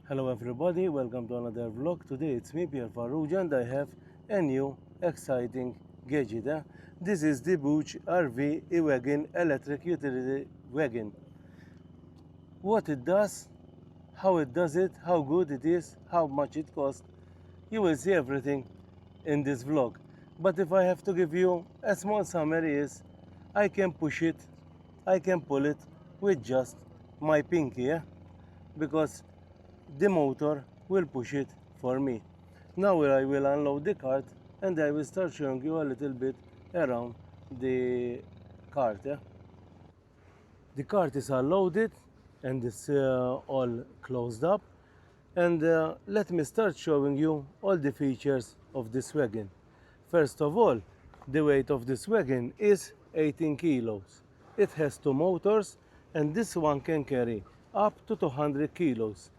Hello everybody, welcome to another vlog. Today it's me, Pierre Farrugia, and I have a new exciting gadget. This is the BougeRV eWagon Electric Utility Wagon. What it does, how it does it, how good it is, how much it costs, you will see everything in this vlog. But if I have to give you a small summary is, I can push it, I can pull it with just my pinky, because the motor will push it for me. Now I will unload the cart and I will start showing you a little bit around the cart. The cart is unloaded and it's all closed up, and let me start showing you all the features of this wagon. First of all, the weight of this wagon is 18 kilos. It has two motors, and this one can carry up to 200 kilos,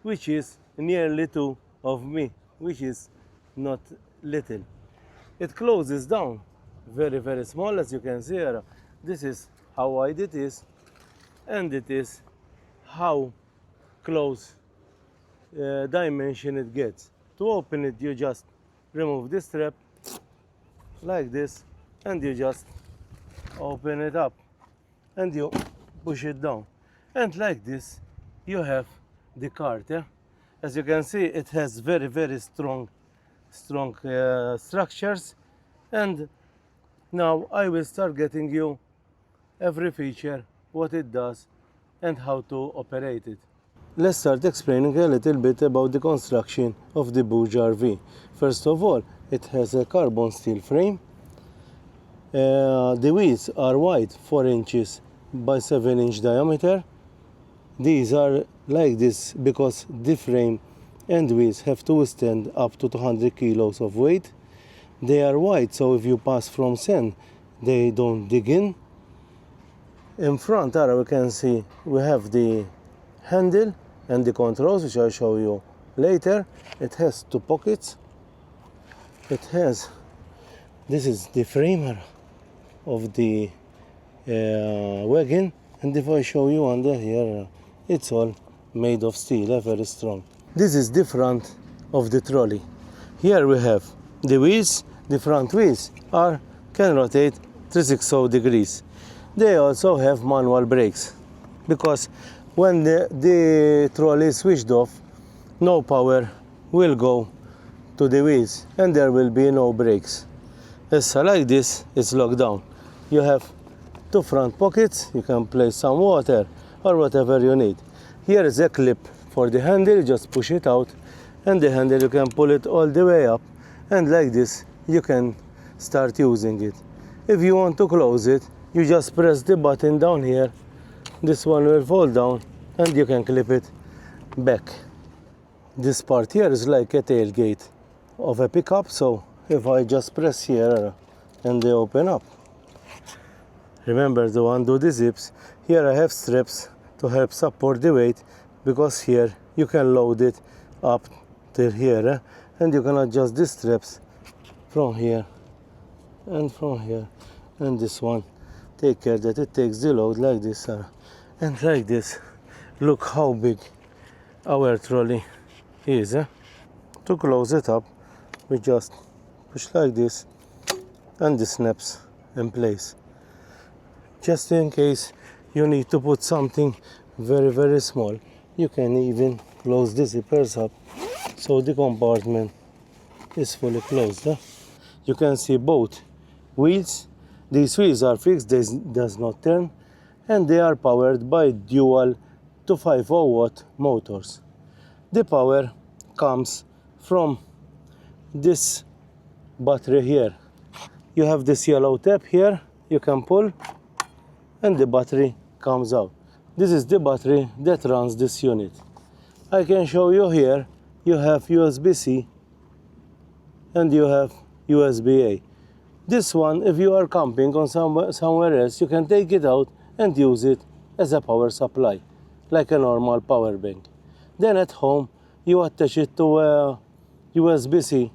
which is nearly two of me, which is not little. It closes down very small, as you can see here. This is how wide it is, and it is how close dimension it gets. To open it, you just remove this strap like this, and you just open it up and you push it down, and like this you have the cart. As you can see, it has very strong structures, and now I will start getting you every feature, what it does and how to operate it. Let's start explaining a little bit about the construction of the BougeRV. First of all, it has a carbon steel frame. The wheels are wide, 4 inches by 7-inch diameter. These are like this because the frame and wheels have to withstand up to 200 kilos of weight. They are wide, so if you pass from sand, they don't dig in. In front here we can see we have the handle and the controls, which I'll show you later. It has 2 pockets. It has, this is the framer of the wagon, and if I show you under here, it's all made of steel, very strong. This is the front of the trolley. Here we have the wheels. The front wheels can rotate 360 degrees. They also have manual brakes, because when the trolley is switched off, no power will go to the wheels and there will be no brakes. It's like this, it's locked down. You have 2 front pockets, you can place some water or whatever you need. Here is a clip for the handle, you just push it out, and the handle you can pull it all the way up, and like this you can start using it. If you want to close it, you just press the button down here. This one will fall down and you can clip it back. This part here is like a tailgate of a pickup, so if I just press here and they open up. Remember to undo the zips. Here I have straps to help support the weight, because here you can load it up till here, and you can adjust the straps from here and from here. And this one, take care that it takes the load like this, and like this. Look how big our trolley is. To close it up, we just push like this, and this snaps in place. Just in case you need to put something very small, you can even close the zippers up so the compartment is fully closed. You can see both wheels. These wheels are fixed, they does not turn, and they are powered by dual 250 watt motors. The power comes from this battery here. You have this yellow tab here, you can pull, and the battery comes out. This is the battery that runs this unit. I can show you here, you have USB-C and you have USB-A. This one, if you are camping on somewhere else, you can take it out and use it as a power supply, like a normal power bank. Then at home, you attach it to a USB-C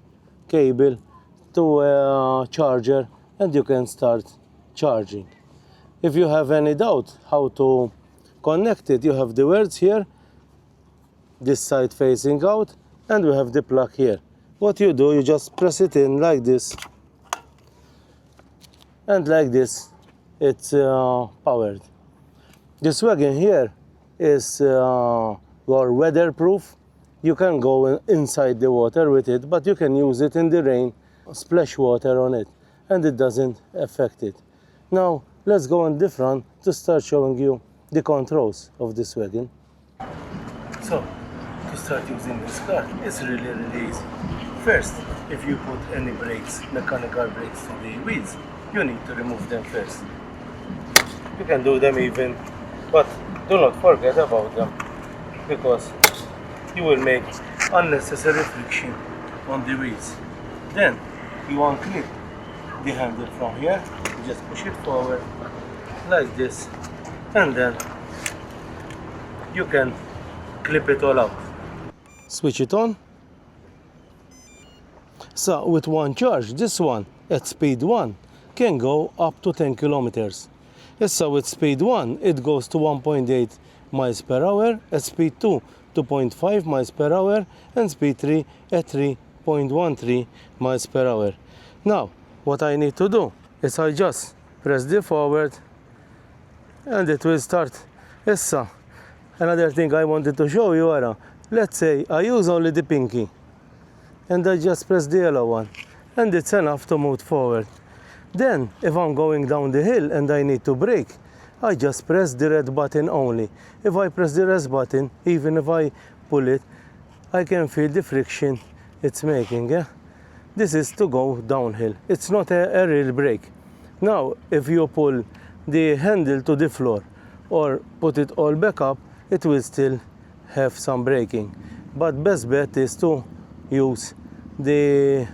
cable to a charger, and you can start charging. If you have any doubt how to connect it, you have the words here. this side facing out, and we have the plug here. What you do, you just press it in like this, and like this it's powered. This wagon here is weatherproof. You can go inside the water with it, but you can use it in the rain, splash water on it, and it doesn't affect it. Now let's go on the front to start showing you the controls of this wagon. So to start using this car, it's really easy. First, if you put any brakes, mechanical brakes to the wheels, you need to remove them first. You can do them even, but do not forget about them, because you will make unnecessary friction on the wheels. Then you unclip the handle from here, just push it forward like this, and then you can clip it all out. Switch it on. So with one charge, this one at speed 1 can go up to 10 kilometers. So with speed 1 it goes to 1.8 miles per hour, at speed 2 2.5 miles per hour, and speed 3 at 3.13 miles per hour. Now what I need to do is I just press the forward and it will start. Issa, another thing I wanted to show you are, let's say I use only the pinky and I just press the yellow one and it's enough to move forward. Then if I'm going down the hill and I need to brake, I just press the red button only. If I press the red button, even if I pull it, I can feel the friction it's making. Yeah? This is to go downhill. It's not a real brake. Now if you pull the handle to the floor or put it all back up, it will still have some braking. But best bet is to use the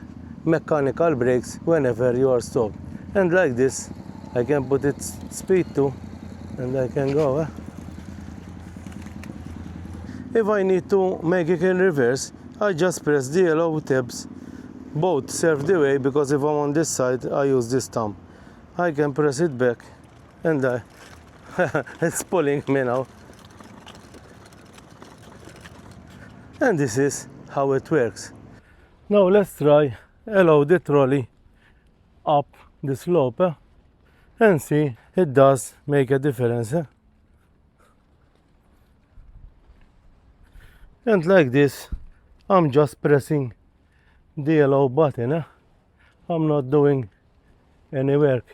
mechanical brakes whenever you are stopped. And like this, I can put it speed 2 and I can go. If I need to make it in reverse, I just press the yellow tabs. Both serve the way, because if I'm on this side, I use this thumb. I can press it back and it's pulling me now. And this is how it works. Now let's try allow the trolley up the slope and see it does make a difference. And like this, I'm just pressing the yellow button. I'm not doing any work.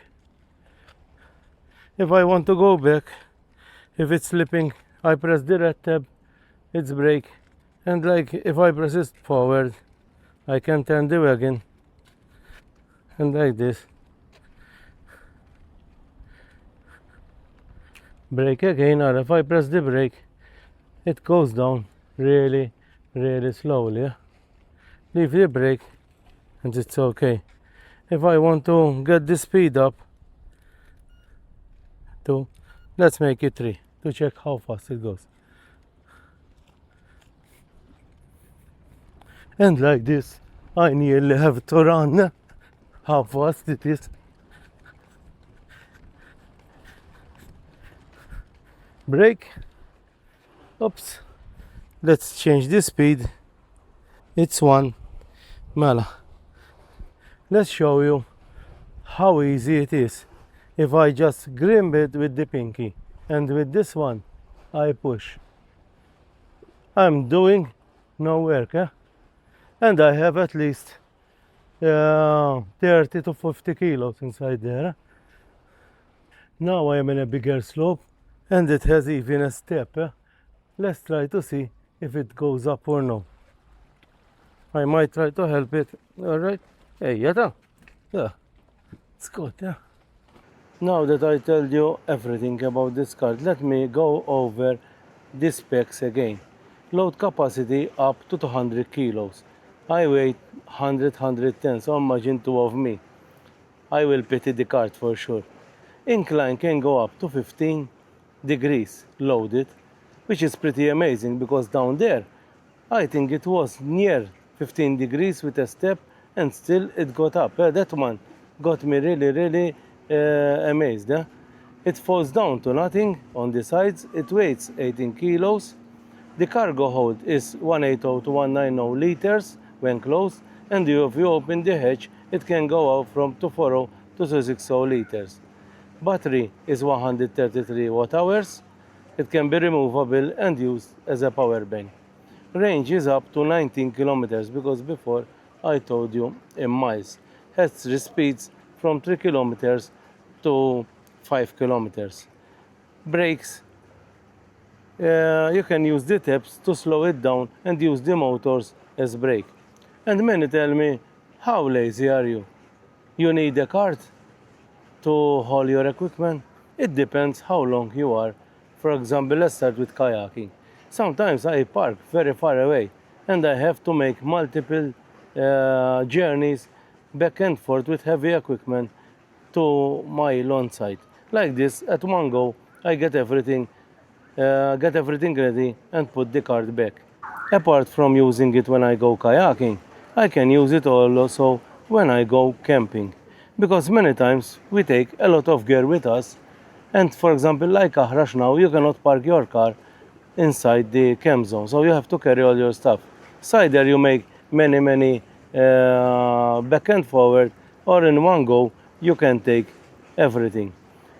If I want to go back, if it's slipping, I press the red tab, it's brake. And like if I press it forward, I can turn the wagon, and like this. Brake again, or if I press the brake, it goes down really slowly. Yeah? Leave the brake and it's okay. If I want to get the speed up to, let's make it 3 to check how fast it goes. And like this, I nearly have to run how fast it is. Brake. Oops. Let's change the speed. It's 1. Mala. Let's show you how easy it is. If I just grab it with the pinky and with this one I push, I'm doing no work. And I have at least 30 to 50 kilos inside there. Now I am in a bigger slope and it has even a step. Let's try to see if it goes up or no. I might try to help it. Alright. Hey, yeah, it's good. Yeah. Now that I told you everything about this car, let me go over the specs again. Load capacity up to 200 kilos. I weigh 110, so imagine 2 of me. I will pity the cart for sure. Incline can go up to 15 degrees loaded, which is pretty amazing, because down there I think it was near 15 degrees with a step and still it got up. That one got me really amazed. It falls down to nothing on the sides. It weighs 18 kilos. The cargo hold is 180 to 190 liters when closed, and if you open the hatch, it can go out from 240 to 260 liters. Battery is 133 watt hours. It can be removable and used as a power bank. Range is up to 19 kilometers because before I told you in miles. Has 3 speeds from 3 kilometers to 5 kilometers. Brakes, you can use the tips to slow it down and use the motors as brake. And many tell me, how lazy are you? You need a cart to haul your equipment? It depends how long you are. For example, let's start with kayaking. Sometimes I park very far away and I have to make multiple journeys back and forth with heavy equipment to my lawn site. Like this, at one go, I get everything ready and put the cart back. Apart from using it when I go kayaking, I can use it also when I go camping. Because many times we take a lot of gear with us, and for example, like Ahrash now, you cannot park your car inside the camp zone, so you have to carry all your stuff. So either you make many back and forward, or in one go you can take everything.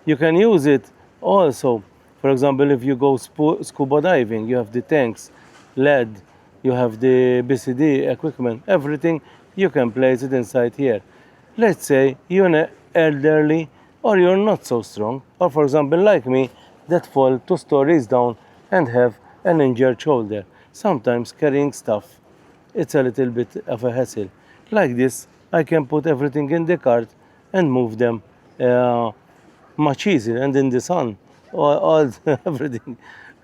You can use it also, for example, if you go scuba diving, you have the tanks, lead, you have the BCD equipment, everything, you can place it inside here. Let's say you're an elderly or you're not so strong, or for example like me, that fall 2 stories down and have an injured shoulder. Sometimes carrying stuff, it's a little bit of a hassle. Like this, I can put everything in the cart and move them much easier, and in the sun, all everything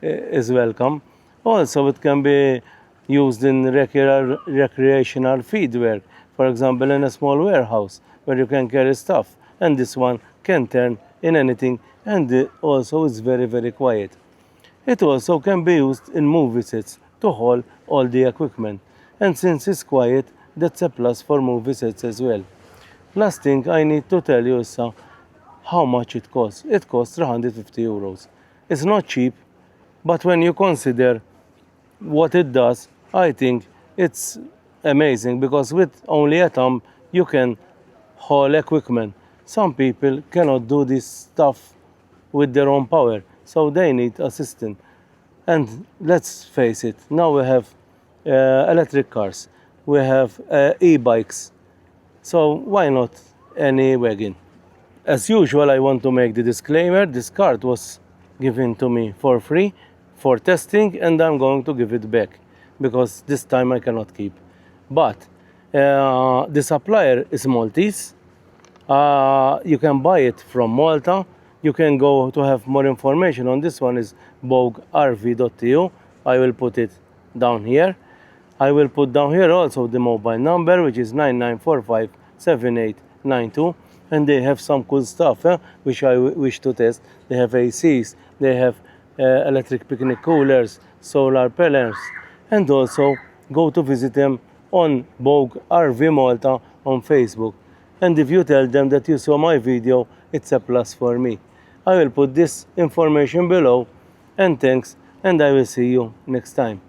is welcome. Also, it can be used in recreational feed work, for example, in a small warehouse where you can carry stuff, and this one can turn in anything, and also is very quiet. It also can be used in movie sets to haul all the equipment, and since it's quiet, that's a plus for movie sets as well. Last thing I need to tell you is how much it costs. It costs 350 euros. It's not cheap, but when you consider what it does, I think it's amazing, because with only a thumb you can haul equipment. Some people cannot do this stuff with their own power, so they need assistance. And let's face it, now we have electric cars, we have e-bikes, so why not any wagon? As usual, I want to make the disclaimer, this cart was given to me for free for testing, and I'm going to give it back because this time I cannot keep. But the supplier is Maltese. You can buy it from Malta. You can go to have more information on this one is BougeRV.eu. I will put it down here. I will put down here also the mobile number, which is 99457892. And they have some cool stuff which I wish to test. They have ACs, they have electric picnic coolers, solar panels, and also go to visit them on BougeRV Malta on Facebook. And if you tell them that you saw my video, it's a plus for me. I will put this information below, and thanks, and I will see you next time.